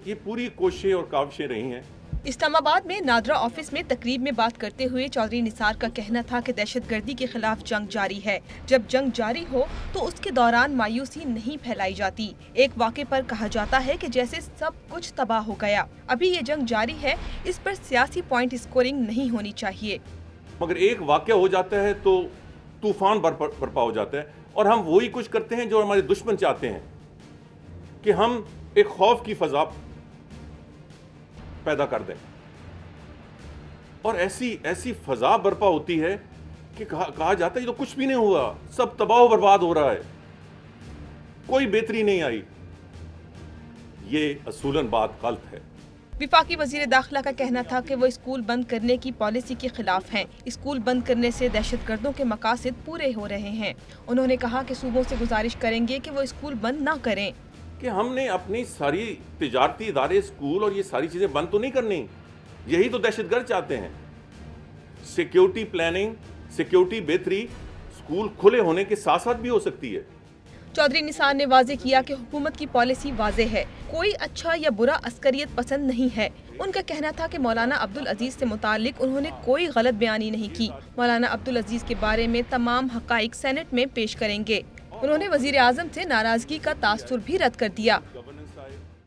ये पूरी कोशिशें और काविशें रही हैं। इस्लामाबाद में नादरा ऑफिस में तकरीब में बात करते हुए चौधरी निसार का कहना था कि दहशतगर्दी के खिलाफ जंग जारी है। जब जंग जारी हो तो उसके दौरान मायूसी नहीं फैलाई जाती। एक वाक़े पर कहा जाता है कि जैसे सब कुछ तबाह हो गया। अभी ये जंग जारी है, इस पर सियासी पॉइंट स्कोरिंग नहीं होनी चाहिए। मगर एक वाक़या हो जाता है तो तूफान बर्पा हो जाता है, और हम वही कुछ करते हैं जो हमारे दुश्मन चाहते हैं कि हम एक खौफ की फजा पैदा कर दें, और ऐसी फजा बर्पा होती है कि कहा जाता है ये तो कुछ भी नहीं हुआ, सब तबाह बर्बाद हो रहा है, कोई बेहतरी नहीं आई। ये असूलन बात गलत है। विफाकी वजीर दाखिला का कहना था कि वो स्कूल बंद करने की पॉलिसी के खिलाफ हैं। स्कूल बंद करने से दहशतगर्दों के मकासद पूरे हो रहे हैं। उन्होंने कहा कि सूबों से गुजारिश करेंगे कि वो स्कूल बंद ना करें। कि हमने अपनी सारी तिजारती इदारे, स्कूल और ये सारी चीज़ें बंद तो नहीं करनी, यही तो दहशतगर्द चाहते हैं। सिक्योरिटी प्लानिंग, सिक्योरिटी बेहतरी स्कूल खुले होने के साथ साथ भी हो सकती है। चौधरी निसार ने वाजे किया कि हुकूमत की पॉलिसी वाजे है, कोई अच्छा या बुरा अस्करियत पसंद नहीं है। उनका कहना था कि मौलाना अब्दुल अजीज से मुतालिक उन्होंने कोई गलत बयानी नहीं की। मौलाना अब्दुल अजीज के बारे में तमाम हकाइक सेनेट में पेश करेंगे। उन्होंने वजीर आजम से नाराजगी का तासुर भी रद्द कर दिया।